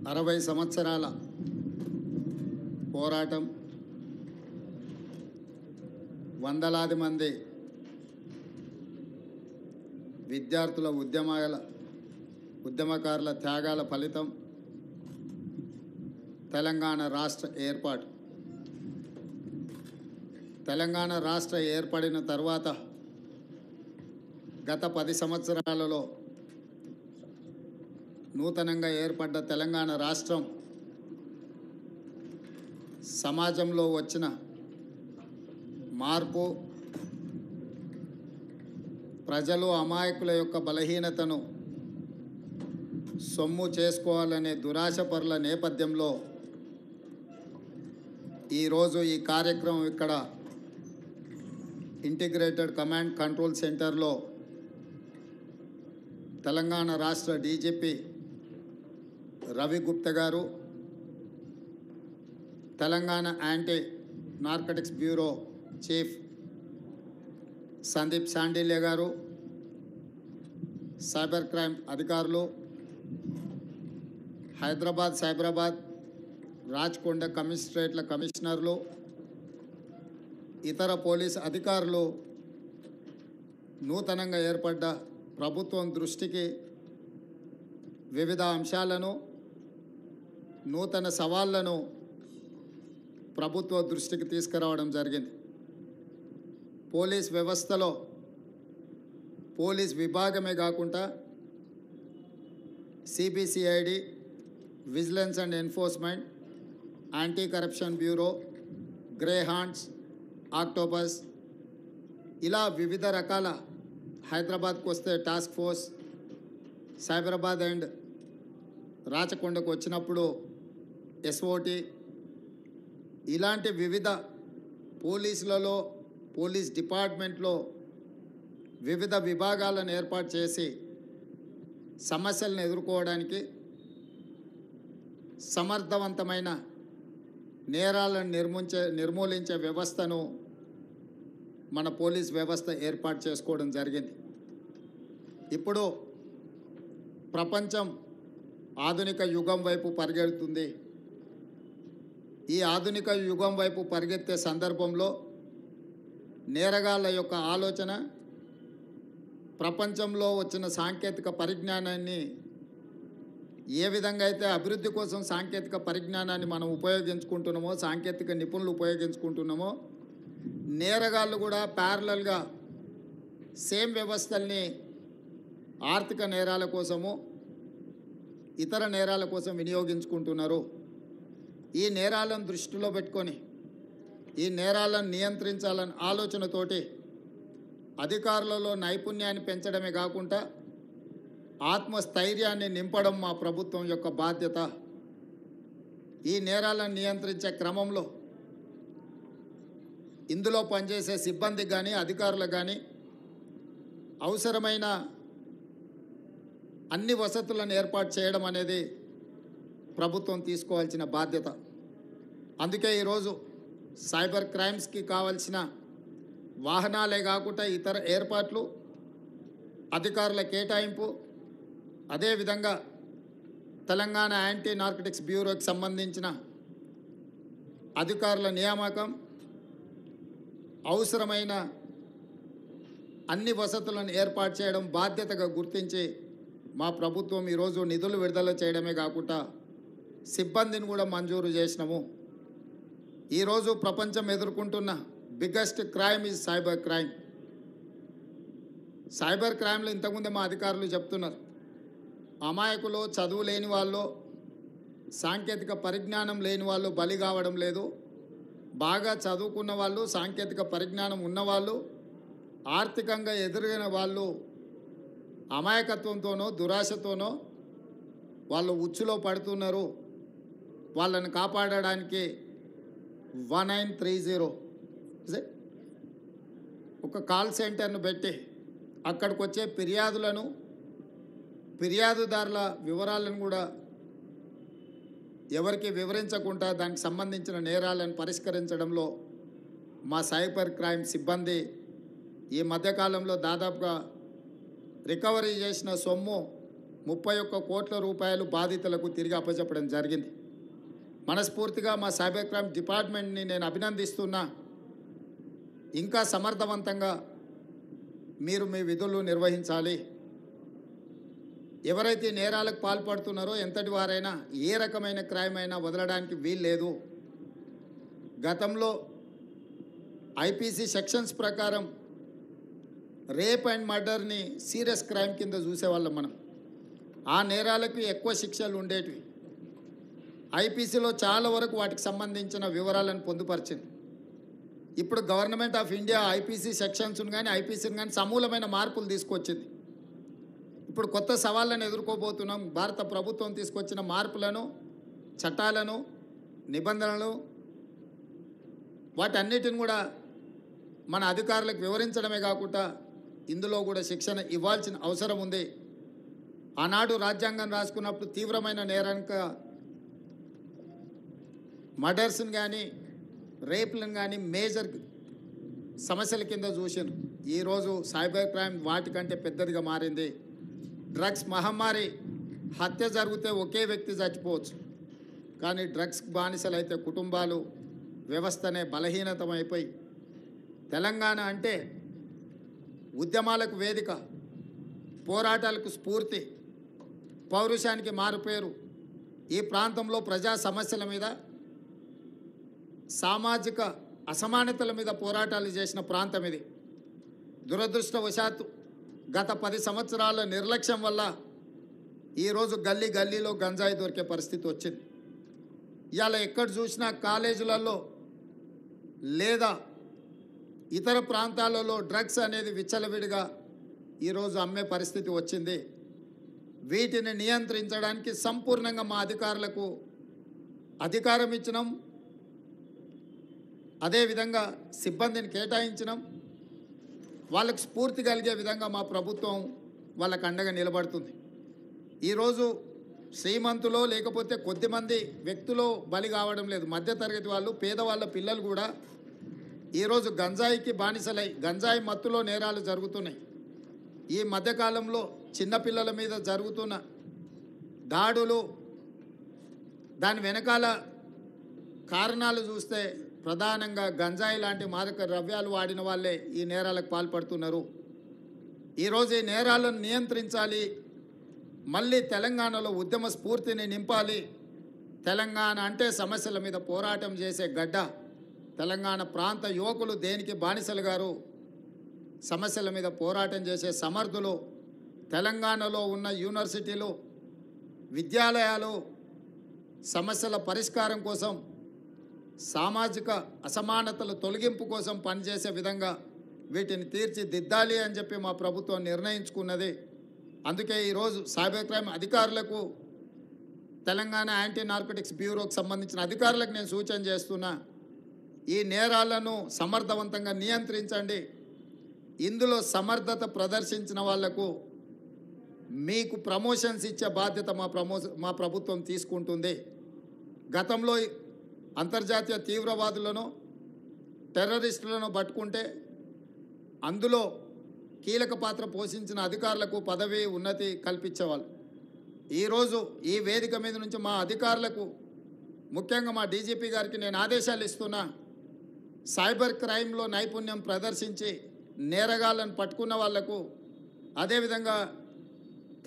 60 సంవత్సరాల పోరాటం, వందలాది మంది విద్యార్థుల ఉద్యమకారుల త్యాగాల ఫలితం తెలంగాణ రాష్ట్ర ఏర్పాటు. తెలంగాణ రాష్ట్ర ఏర్పడిన తర్వాత గత 10 సంవత్సరాలలో నూతనంగా ఏర్పడ్డ తెలంగాణ రాష్ట్రం సమాజంలో వచ్చిన మార్పు, ప్రజలు అమాయకుల యొక్క బలహీనతను సొమ్ము చేసుకోవాలనే దురాశపరుల నేపథ్యంలో ఈరోజు ఈ కార్యక్రమం ఇక్కడ ఇంటిగ్రేటెడ్ కమాండ్ కంట్రోల్ సెంటర్లో తెలంగాణ రాష్ట్ర DGP Ravi Gupta garu, Telangana anti narcotics bureau chief Sandeep Shandilya garu, cyber crime అధికారులు, హైదరాబాద్, సైబరాబాద్, రాచకొండ కమిషనరేట్ల కమిషనర్లు, ఇతర పోలీస్ అధికారులు నూతనంగా ఏర్పడ్డ ప్రభుత్వం దృష్టికి వివిధ అంశాలను, నూతన సవాళ్లను ప్రభుత్వ దృష్టికి తీసుకురావడం జరిగింది. పోలీస్ వ్యవస్థలో పోలీస్ విభాగమే కాకుండా CBCID, vigilance and enforcement, anti corruption bureau, grey hands, octopus, ఇలా వివిధ రకాల, హైదరాబాద్కు వస్తే టాస్క్ ఫోర్స్, సైబరాబాద్ అండ్ రాచకొండకు వచ్చినప్పుడు ఎస్ఓటి, ఇలాంటి వివిధ పోలీసులలో, పోలీస్ డిపార్ట్మెంట్లో వివిధ విభాగాలను ఏర్పాటు చేసి సమస్యలను ఎదుర్కోవడానికి, సమర్థవంతమైన నేరాలను నిర్మూలించే వ్యవస్థను మన పోలీస్ వ్యవస్థ ఏర్పాటు చేసుకోవడం జరిగింది. ఇప్పుడు ప్రపంచం ఆధునిక యుగం వైపు పరిగెడుతుంది. ఈ ఆధునిక యుగం వైపు పరిగెత్తే సందర్భంలో నేరగాళ్ళ యొక్క ఆలోచన, ప్రపంచంలో వచ్చిన సాంకేతిక పరిజ్ఞానాన్ని ఏ విధంగా అయితే అభివృద్ధి కోసం సాంకేతిక పరిజ్ఞానాన్ని మనం ఉపయోగించుకుంటున్నామో, సాంకేతిక నిపుణులు ఉపయోగించుకుంటున్నామో, నేరగాళ్ళు కూడా ప్యారలల్గా సేమ్ వ్యవస్థల్ని ఆర్థిక నేరాల కోసము, ఇతర నేరాల కోసం వినియోగించుకుంటున్నారు. ఈ నేరాలను దృష్టిలో పెట్టుకొని, ఈ నేరాలను నియంత్రించాలని ఆలోచనతోటి అధికారులలో నైపుణ్యాన్ని పెంచడమే కాకుండా ఆత్మస్థైర్యాన్ని నింపడం మా ప్రభుత్వం యొక్క బాధ్యత. ఈ నేరాలను నియంత్రించే క్రమంలో ఇందులో పనిచేసే సిబ్బందికి కానీ, అధికారులకు కానీ అవసరమైన అన్ని వసతులను ఏర్పాటు చేయడం అనేది ప్రభుత్వం తీసుకోవాల్సిన బాధ్యత. అందుకే ఈరోజు సైబర్ క్రైమ్స్కి కావాల్సిన వాహనాలే కాకుండా ఇతర ఏర్పాట్లు, అధికారుల కేటాయింపు, అదేవిధంగా తెలంగాణ యాంటీ నార్కటిక్స్ బ్యూరోకి సంబంధించిన అధికారుల నియామకం, అవసరమైన అన్ని వసతులను ఏర్పాటు చేయడం బాధ్యతగా గుర్తించి మా ప్రభుత్వం ఈరోజు నిధులు విడుదల చేయడమే కాకుండా సిబ్బందిని కూడా మంజూరు చేసినాము. ఈరోజు ప్రపంచం ఎదుర్కొంటున్న biggest crime is cyber crime. Cyber క్రైమ్లో ఇంతకుముందే మా అధికారులు చెప్తున్నారు, అమాయకులు, చదువు లేని వాళ్ళు, సాంకేతిక పరిజ్ఞానం లేని వాళ్ళు బలి కావడం లేదు. బాగా చదువుకున్న వాళ్ళు, సాంకేతిక పరిజ్ఞానం ఉన్నవాళ్ళు, ఆర్థికంగా ఎదురైన వాళ్ళు అమాయకత్వంతోనో దురాశతోనో వాళ్ళు ఉచ్చులో పడుతున్నారు. వాళ్ళని కాపాడడానికి 1930 ఒక కాల్ సెంటర్ను పెట్టి అక్కడికి వచ్చే ఫిర్యాదుదారుల వివరాలను కూడా ఎవరికి వివరించకుండా దానికి సంబంధించిన నేరాలను పరిష్కరించడంలో మా సైబర్ క్రైమ్ సిబ్బంది ఈ మధ్యకాలంలో దాదాపుగా రికవరీ చేసిన సొమ్ము 31 కోట్ల రూపాయలు బాధితులకు తిరిగి అప్పచెప్పడం జరిగింది. మనస్ఫూర్తిగా మా సైబర్ క్రైమ్ డిపార్ట్మెంట్ని నేను అభినందిస్తున్నా. ఇంకా సమర్థవంతంగా మీరు మీ విధులు నిర్వహించాలి. ఎవరైతే నేరాలకు పాల్పడుతున్నారో ఎంతటి వారైనా ఏ రకమైన క్రైమ్ అయినా వదలడానికి వీల్లేదు. గతంలో ఐపీసీ సెక్షన్స్ ప్రకారం రేప్ అండ్ మర్డర్ని సీరియస్ క్రైమ్ కింద చూసేవాళ్ళం మనం. ఆ నేరాలకు ఎక్కువ శిక్షలు ఉండేటివి. ఐపీసీలో చాలా వరకు వాటికి సంబంధించిన వివరాలను పొందుపరిచింది. ఇప్పుడు గవర్నమెంట్ ఆఫ్ ఇండియా ఐపీసీ సెక్షన్స్ను కానీ ఐపీసీని కానీ సమూలమైన మార్పులు తీసుకొచ్చింది. ఇప్పుడు కొత్త సవాళ్ళను ఎదుర్కోబోతున్నాం. భారత ప్రభుత్వం తీసుకొచ్చిన మార్పులను, చట్టాలను, నిబంధనలు వాటన్నిటిని కూడా మన అధికారులకు వివరించడమే కాకుండా ఇందులో కూడా శిక్షణ ఇవ్వాల్సిన అవసరం ఉంది. ఆనాడు రాజ్యాంగం రాసుకున్నప్పుడు తీవ్రమైన నేరానికి మర్డర్స్ని కానీ రేపులను కానీ మేజర్ సమస్యల కింద చూసాను. ఈరోజు సైబర్ క్రైమ్ వాటికంటే పెద్దదిగా మారింది. డ్రగ్స్ మహమ్మారి, హత్య జరిగితే ఒకే వ్యక్తి చచ్చిపోవచ్చు, కానీ డ్రగ్స్ బానిసలు అయితే కుటుంబాలు, వ్యవస్థనే బలహీనతమైపోయి తెలంగాణ అంటే ఉద్యమాలకు వేదిక, పోరాటాలకు స్ఫూర్తి, పౌరుషానికి మారుపేరు. ఈ ప్రాంతంలో ప్రజా సమస్యల మీద, సామాజిక అసమానతల మీద పోరాటాలు చేసిన ప్రాంతం ఇది. దురదృష్టవశాత్తు గత 10 సంవత్సరాల నిర్లక్ష్యం వల్ల ఈరోజు గల్లీ గల్లీలో గంజాయి దొరికే పరిస్థితి వచ్చింది. ఇవాళ ఎక్కడ చూసినా కాలేజీలలో లేదా ఇతర ప్రాంతాలలో డ్రగ్స్ అనేది విచ్చలవిడిగా ఈరోజు అమ్మే పరిస్థితి వచ్చింది. వీటిని నియంత్రించడానికి సంపూర్ణంగా మా అధికారులకు అధికారం ఇచ్చినాం. అదేవిధంగా సిబ్బందిని కేటాయించినాం. వాళ్ళకు స్ఫూర్తి కలిగే విధంగా మా ప్రభుత్వం వాళ్ళకు అండగా నిలబడుతుంది. ఈరోజు శ్రీమంతులో లేకపోతే కొద్దిమంది వ్యక్తులు బలి కావడం లేదు. మధ్యతరగతి వాళ్ళు, పేదవాళ్ళ పిల్లలు కూడా ఈరోజు గంజాయికి బానిసలై గంజాయి మత్తులో నేరాలు జరుగుతున్నాయి. ఈ మధ్యకాలంలో చిన్నపిల్లల మీద జరుగుతున్న దాడులు, దాని వెనకాల కారణాలు చూస్తే ప్రధానంగా గంజాయి లాంటి మాదక ద్రవ్యాలు వాడిన వాళ్ళే ఈ నేరాలకు పాల్పడుతున్నారు. ఈరోజు ఈ నేరాలను నియంత్రించాలి. మళ్ళీ తెలంగాణలో ఉద్యమ స్ఫూర్తిని నింపాలి. తెలంగాణ అంటే సమస్యల మీద పోరాటం చేసే గడ్డ. తెలంగాణ ప్రాంత యువకులు దేనికి బానిసలు గారు? సమస్యల మీద పోరాటం చేసే సమర్థులు. తెలంగాణలో ఉన్న యూనివర్సిటీలు, విద్యాలయాలు సమస్యల పరిష్కారం కోసం, సామాజిక అసమానతల తొలగింపు కోసం పనిచేసే విధంగా వీటిని తీర్చిదిద్దాలి అని చెప్పి మా ప్రభుత్వం నిర్ణయించుకున్నది. అందుకే ఈరోజు సైబర్ క్రైమ్ అధికారులకు, తెలంగాణ యాంటీ నార్కోటిక్స్ బ్యూరోకి సంబంధించిన అధికారులకు నేను సూచన చేస్తున్నా. ఈ నేరాలను సమర్థవంతంగా నియంత్రించండి. ఇందులో సమర్థత ప్రదర్శించిన వాళ్లకు మీకు ప్రమోషన్స్ ఇచ్చే బాధ్యత మా ప్రభుత్వం తీసుకుంటుంది. గతంలో అంతర్జాతీయ తీవ్రవాదులను, టెర్రరిస్టులను పట్టుకుంటే అందులో కీలక పాత్ర పోషించిన అధికారులకు పదవి ఉన్నతి కల్పించేవాళ్ళు. ఈరోజు ఈ వేదిక మీద నుంచి మా అధికారులకు, ముఖ్యంగా మా డీజీపీ గారికి నేను ఆదేశాలు ఇస్తున్నా. సైబర్ క్రైమ్లో నైపుణ్యం ప్రదర్శించి నేరగాళ్లను పట్టుకున్న వాళ్లకు, అదేవిధంగా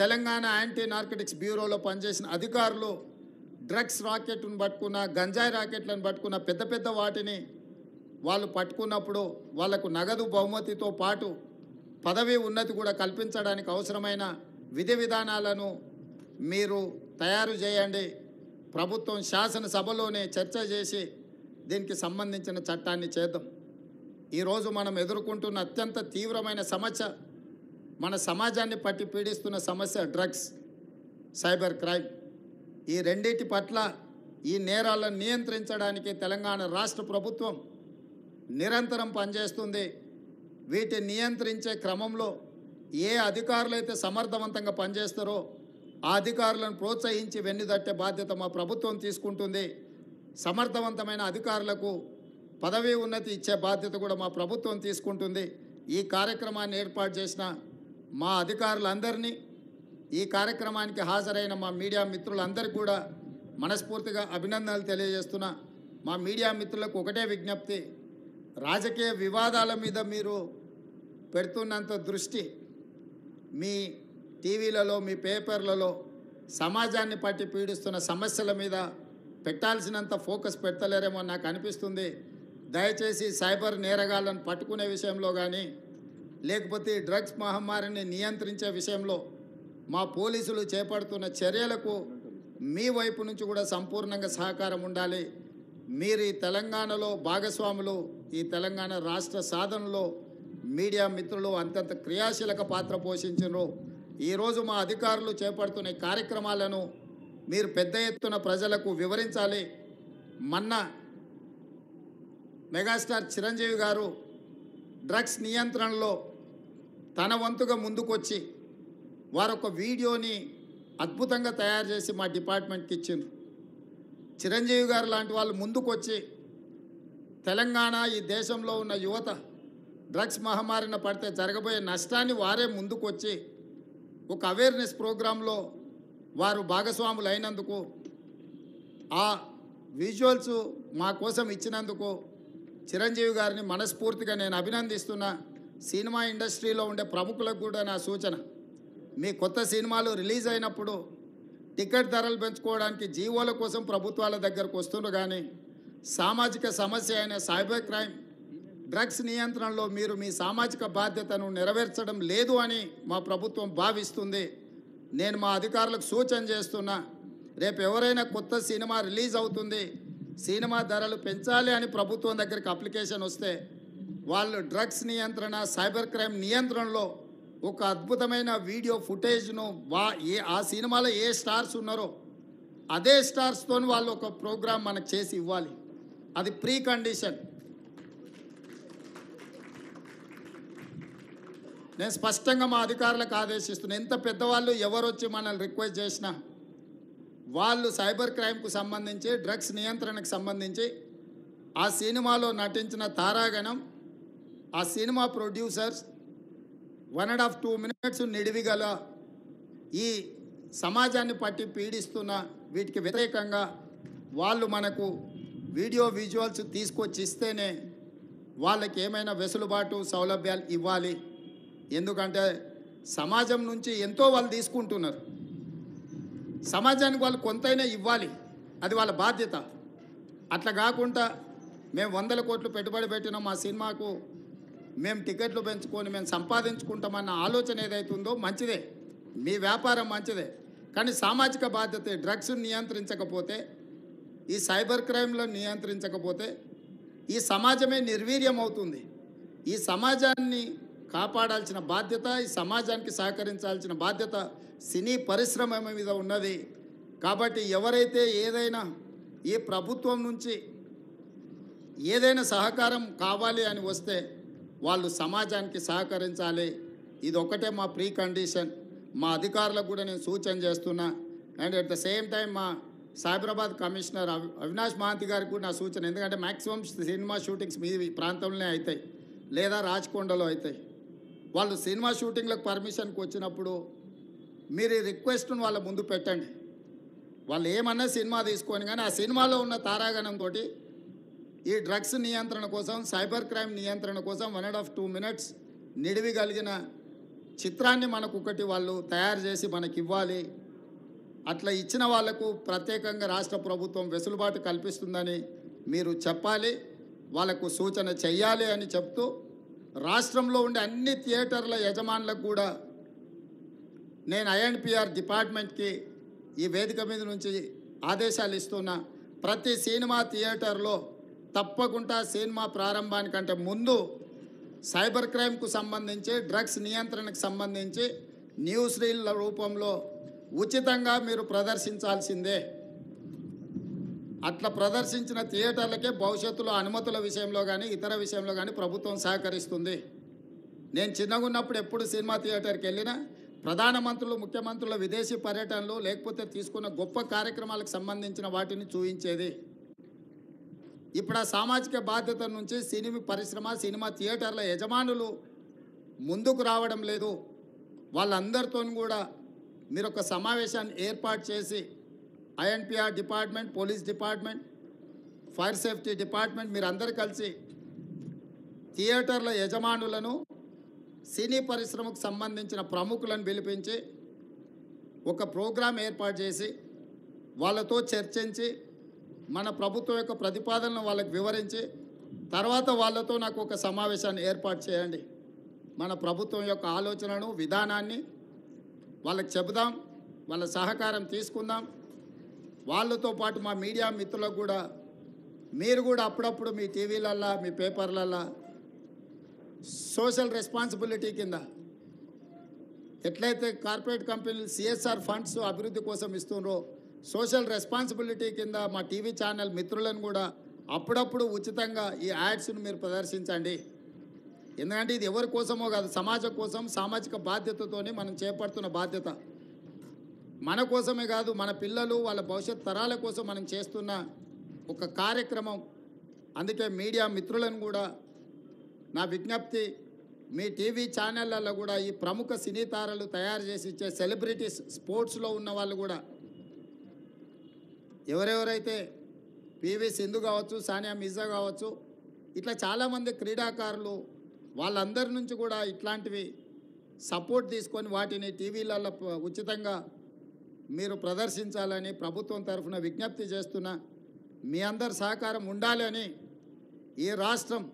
తెలంగాణ యాంటీ నార్కోటిక్స్ బ్యూరోలో పనిచేసిన అధికారులు డ్రగ్స్ రాకెట్ను పట్టుకున్న, గంజాయి రాకెట్లను పట్టుకున్న, పెద్ద పెద్ద వాటిని వాళ్ళు పట్టుకున్నప్పుడు వాళ్లకు నగదు బహుమతితో పాటు పదవి ఉన్నతి కూడా కల్పించడానికి అవసరమైన విధి విధానాలను మీరు తయారు చేయండి. ప్రభుత్వం శాసనసభలోనే చర్చ చేసి దీనికి సంబంధించిన చట్టాన్ని చేద్దాం. ఈరోజు మనం ఎదుర్కొంటున్న అత్యంత తీవ్రమైన సమస్య, మన సమాజాన్ని పట్టి పీడిస్తున్న సమస్య డ్రగ్స్, సైబర్ క్రైమ్. ఈ రెండింటి పట్ల, ఈ నేరాలను నియంత్రించడానికి తెలంగాణ రాష్ట్ర ప్రభుత్వం నిరంతరం పనిచేస్తుంది. వీటిని నియంత్రించే క్రమంలో ఏ అధికారులైతే సమర్థవంతంగా పనిచేస్తారో ఆ అధికారులను ప్రోత్సహించి వెన్నుదట్టే బాధ్యత మా ప్రభుత్వం తీసుకుంటుంది. సమర్థవంతమైన అధికారులకు పదవి ఉన్నతి ఇచ్చే బాధ్యత కూడా మా ప్రభుత్వం తీసుకుంటుంది. ఈ కార్యక్రమాన్ని ఏర్పాటు చేసిన మా అధికారులందరినీ, ఈ కార్యక్రమానికి హాజరైన మా మీడియా మిత్రులందరికీ కూడా మనస్ఫూర్తిగా అభినందనలు తెలియజేస్తున్నా. మా మీడియా మిత్రులకు ఒకటే విజ్ఞప్తి, రాజకీయ వివాదాల మీద మీరు పెడుతున్నంత దృష్టి మీ టీవీలలో మీ పేపర్లలో సమాజాన్ని పట్టి పీడిస్తున్న సమస్యల మీద పెట్టాల్సినంత ఫోకస్ పెట్టలేరేమో నాకు అనిపిస్తుంది. దయచేసి సైబర్ నేరగాళ్లను పట్టుకునే విషయంలో కానీ లేకపోతే డ్రగ్స్ మహమ్మారిని నియంత్రించే విషయంలో మా పోలీసులు చేపడుతున్న చర్యలకు మీ వైపు నుంచి కూడా సంపూర్ణంగా సహకారం ఉండాలి. మీరు ఈ తెలంగాణలో భాగస్వాములు, ఈ తెలంగాణ రాష్ట్ర సాధనలో మీడియా మిత్రులు అంతంత క్రియాశీలక పాత్ర పోషించారు. ఈరోజు మా అధికారులు చేపడుతున్న కార్యక్రమాలను మీరు పెద్ద ఎత్తున ప్రజలకు వివరించాలి. మొన్న మెగాస్టార్ చిరంజీవి గారు డ్రగ్స్ నియంత్రణలో తన వంతుగా ముందుకొచ్చి వారొక వీడియోని అద్భుతంగా తయారు చేసి మా డిపార్ట్మెంట్కి ఇచ్చిండ్రు. చిరంజీవి గారు లాంటి వాళ్ళు ముందుకొచ్చి తెలంగాణ ఈ దేశంలో ఉన్న యువత డ్రగ్స్ మహమ్మారిన పడితే జరగబోయే నష్టాన్ని వారే ముందుకొచ్చి ఒక అవేర్నెస్ ప్రోగ్రాంలో వారు భాగస్వాములు అయినందుకు, ఆ విజువల్స్ మా కోసం ఇచ్చినందుకు చిరంజీవి గారిని మనస్ఫూర్తిగా నేను అభినందిస్తున్నా. సినిమా ఇండస్ట్రీలో ఉండే ప్రముఖులకు కూడా నా సూచన, మీ కొత్త సినిమాలు రిలీజ్ అయినప్పుడు టికెట్ ధరలు పెంచుకోవడానికి జీవోల కోసం ప్రభుత్వాల దగ్గరకు వస్తున్నారు, కానీ సామాజిక సమస్య అయిన సైబర్ క్రైమ్ డ్రగ్స్ నియంత్రణలో మీరు మీ సామాజిక బాధ్యతను నెరవేర్చడం లేదు అని మా ప్రభుత్వం భావిస్తుంది. నేను మా అధికారులకు సూచన చేస్తున్నా, రేపు ఎవరైనా కొత్త సినిమా రిలీజ్ అవుతుంది, సినిమా ధరలు పెంచాలి అని ప్రభుత్వం దగ్గరికి అప్లికేషన్ వస్తే వాళ్ళు డ్రగ్స్ నియంత్రణ సైబర్ క్రైమ్ నియంత్రణలో ఒక అద్భుతమైన వీడియో ఫుటేజ్ను ఆ సినిమాలో ఏ స్టార్స్ ఉన్నారో అదే స్టార్స్తో వాళ్ళు ఒక ప్రోగ్రాం మనకు చేసి ఇవ్వాలి. అది ప్రీ కండిషన్. నేను స్పష్టంగా మా అధికారులకు ఆదేశిస్తున్నాను, ఎంత పెద్దవాళ్ళు ఎవరు వచ్చి మనల్ని రిక్వెస్ట్ చేసినా వాళ్ళు సైబర్ క్రైమ్కు సంబంధించి డ్రగ్స్ నియంత్రణకు సంబంధించి ఆ సినిమాలో నటించిన తారాగణం, ఆ సినిమా ప్రొడ్యూసర్స్ 1.5-2 minutes నిడివిగల ఈ సమాజాన్ని పట్టి పీడిస్తున్న వీటికి వ్యతిరేకంగా వాళ్ళు మనకు వీడియో విజువల్స్ తీసుకొచ్చి ఇస్తేనే వాళ్ళకి ఏమైనా వెసులుబాటు సౌలభ్యాలు ఇవ్వాలి. ఎందుకంటే సమాజం నుంచి ఎంతో వాళ్ళు తీసుకుంటున్నారు, సమాజానికి వాళ్ళు కొంతైనా ఇవ్వాలి, అది వాళ్ళ బాధ్యత. అట్లా కాకుండా మేము 100 కోట్లు పెట్టుబడి పెట్టినాం మా సినిమాకు, మేము టికెట్లు పెంచుకొని మేము సంపాదించుకుంటామన్న ఆలోచన ఏదైతుందో మంచిదే, మీ వ్యాపారం మంచిదే, కానీ సామాజిక బాధ్యత డ్రగ్స్ నియంత్రించకపోతే, ఈ సైబర్ క్రైమ్లో నియంత్రించకపోతే ఈ సమాజమే నిర్వీర్యం అవుతుంది. ఈ సమాజాన్ని కాపాడాల్సిన బాధ్యత, ఈ సమాజానికి సహకరించాల్సిన బాధ్యత సినీ పరిశ్రమ మీద ఉన్నది. కాబట్టి ఎవరైతే ఏదైనా ఈ ప్రభుత్వం నుంచి ఏదైనా సహకారం కావాలి అని వస్తే వాళ్ళు సమాజానికి సహకరించాలి. ఇది ఒకటే మా ప్రీ కండిషన్. మా అధికారులకు కూడా నేను సూచన చేస్తున్నా. And at the same time మా సైబరాబాద్ కమిషనర్ అవినాష్ మహాంతి గారికి కూడా నా సూచన, ఎందుకంటే మ్యాక్సిమం సినిమా షూటింగ్స్ మీ ప్రాంతంలోనే అవుతాయి లేదా రాచకొండలో అవుతాయి. వాళ్ళు సినిమా షూటింగ్లకు పర్మిషన్కి వచ్చినప్పుడు మీరు ఈ రిక్వెస్ట్ను వాళ్ళ ముందు పెట్టండి. వాళ్ళు ఏమన్నా సినిమా తీసుకొని, కానీ ఆ సినిమాలో ఉన్న తారాగణంతో ఈ డ్రగ్స్ నియంత్రణ కోసం, సైబర్ క్రైమ్ నియంత్రణ కోసం 1.5-2 minutes నిడివి కలిగిన చిత్రాన్ని మనకు ఒకటి వాళ్ళు తయారు చేసి మనకి ఇవ్వాలి. అట్లా ఇచ్చిన వాళ్లకు ప్రత్యేకంగా రాష్ట్ర ప్రభుత్వం వెసులుబాటు కల్పిస్తుందని మీరు చెప్పాలి, వాళ్ళకు సూచన చెయ్యాలి అని చెప్తూ, రాష్ట్రంలో ఉండే అన్ని థియేటర్ల యజమానులకు కూడా నేను ఐఎన్పిఆర్ డిపార్ట్మెంట్కి ఈ వేదిక మీద నుంచి ఆదేశాలు ఇస్తున్నా. ప్రతి సినిమా థియేటర్లో తప్పకుండా సినిమా ప్రారంభానికంటే ముందు సైబర్ క్రైమ్కు సంబంధించి, డ్రగ్స్ నియంత్రణకు సంబంధించి న్యూస్ రీల్ల రూపంలో ఉచితంగా మీరు ప్రదర్శించాల్సిందే. అట్లా ప్రదర్శించిన థియేటర్లకే భవిష్యత్తులో అనుమతుల విషయంలో కానీ ఇతర విషయంలో కానీ ప్రభుత్వం సహకరిస్తుంది. నేను చిన్నగా ఉన్నప్పుడు ఎప్పుడు సినిమా థియేటర్కి వెళ్ళినా ప్రధానమంత్రులు, ముఖ్యమంత్రుల విదేశీ పర్యటనలు లేకపోతే తీసుకున్న గొప్ప కార్యక్రమాలకు సంబంధించిన వాటిని చూపించేది. ఇప్పుడు ఆ సామాజిక బాధ్యత నుంచి సినిమా పరిశ్రమ, సినిమా థియేటర్ల యజమానులు ముందుకు రావడం లేదు. వాళ్ళందరితో కూడా మీరు ఒక సమావేశాన్ని ఏర్పాటు చేసి INPR department, police department, fire safety department మీరు అందరు కలిసి థియేటర్ల యజమానులను, సినీ పరిశ్రమకు సంబంధించిన ప్రముఖులను పిలిపించి ఒక ప్రోగ్రాం ఏర్పాటు చేసి వాళ్ళతో చర్చించి మన ప్రభుత్వం యొక్క ప్రతిపాదనను వాళ్ళకి వివరించి తర్వాత వాళ్ళతో నాకు ఒక సమావేశాన్ని ఏర్పాటు చేయండి. మన ప్రభుత్వం యొక్క ఆలోచనను, విధానాన్ని వాళ్ళకి చెబుదాం, వాళ్ళ సహకారం తీసుకుందాం. వాళ్ళతో పాటు మా మీడియా మిత్రులకు కూడా మీరు కూడా అప్పుడప్పుడు మీ టీవీలల్లో, మీ పేపర్లల్లో సోషల్ రెస్పాన్సిబిలిటీ కింద ఎట్లయితే కార్పొరేట్ కంపెనీలు సిఎస్ఆర్ ఫండ్స్ అభివృద్ధి కోసం ఇస్తున్నారో సోషల్ రెస్పాన్సిబిలిటీ కింద మా టీవీ ఛానల్ మిత్రులను కూడా అప్పుడప్పుడు ఉచితంగా ఈ యాడ్స్ను మీరు ప్రదర్శించండి. ఎందుకంటే ఇది ఎవరి కోసమో కాదు, సమాజం కోసం, సామాజిక బాధ్యతతోని మనం చేపడుతున్న బాధ్యత. మన కోసమే కాదు, మన పిల్లలు, వాళ్ళ భవిష్యత్ తరాల కోసం మనం చేస్తున్న ఒక కార్యక్రమం. అందుకే మీడియా మిత్రులను కూడా నా విజ్ఞప్తి, మీ టీవీ ఛానళ్ళల్లో కూడా ఈ ప్రముఖ సినీ తారలు తయారు చేసి ఇచ్చే సెలబ్రిటీస్, స్పోర్ట్స్లో ఉన్న వాళ్ళు కూడా ఎవరెవరైతే పివి సింధు కావచ్చు, సానియా మిర్జా కావచ్చు, ఇట్లా చాలామంది క్రీడాకారులు వాళ్ళందరి నుంచి కూడా ఇట్లాంటివి సపోర్ట్ తీసుకొని వాటిని టీవీలలో ఉచితంగా మీరు ప్రదర్శించాలని ప్రభుత్వం తరఫున విజ్ఞప్తి చేస్తున్నా. మీ అందరి సహకారం ఉండాలని. ఈ రాష్ట్రం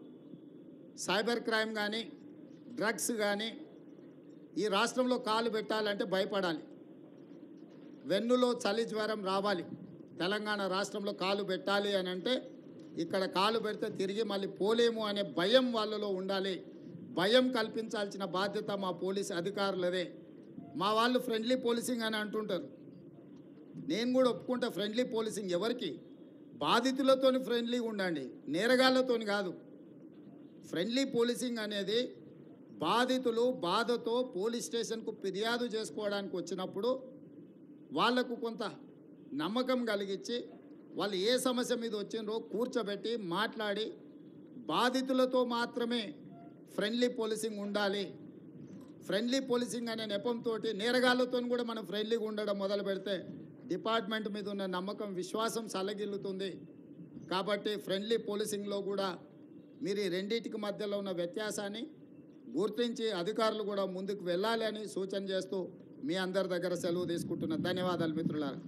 సైబర్ క్రైమ్ కానీ, డ్రగ్స్ కానీ ఈ రాష్ట్రంలో కాలు పెట్టాలంటే భయపడాలి. వెన్నులో చలి జ్వరం రావాలి. తెలంగాణ రాష్ట్రంలో కాలు పెట్టాలి అని అంటే ఇక్కడ కాలు పెడితే తిరిగి మళ్ళీ పోలేము అనే భయం వాళ్ళలో ఉండాలి. భయం కల్పించాల్సిన బాధ్యత మా పోలీసు అధికారులదే. మా వాళ్ళు ఫ్రెండ్లీ పోలీసింగ్ అని అంటుంటారు. నేను కూడా ఒప్పుకుంటా, ఫ్రెండ్లీ పోలీసింగ్ ఎవరికి? బాధితులతోని ఫ్రెండ్లీగా ఉండండి, నేరగాళ్లతోని కాదు. ఫ్రెండ్లీ పోలీసింగ్ అనేది బాధితులు బాధతో పోలీస్ స్టేషన్కు ఫిర్యాదు చేసుకోవడానికి వచ్చినప్పుడు వాళ్లకు కొంత నమ్మకం కలిగించి వాళ్ళు ఏ సమస్య మీద వచ్చిందో కూర్చోబెట్టి మాట్లాడి బాధితులతో మాత్రమే ఫ్రెండ్లీ పోలీసింగ్ ఉండాలి. ఫ్రెండ్లీ పోలీసింగ్ అనే నెపంతో నేరగాళ్లతో కూడా మనం ఫ్రెండ్లీగా ఉండడం మొదలు పెడితే డిపార్ట్మెంట్ మీద ఉన్న నమ్మకం, విశ్వాసం సలగిల్లుతుంది. కాబట్టి ఫ్రెండ్లీ పోలీసింగ్లో కూడా మీరు ఈ రెండింటికి మధ్యలో ఉన్న వ్యత్యాసాన్ని గుర్తించి అధికారులు కూడా ముందుకు వెళ్ళాలి అని సూచన చేస్తూ మీ అందరి దగ్గర సెలవు తీసుకుంటున్న ధన్యవాదాలు మిత్రులారా.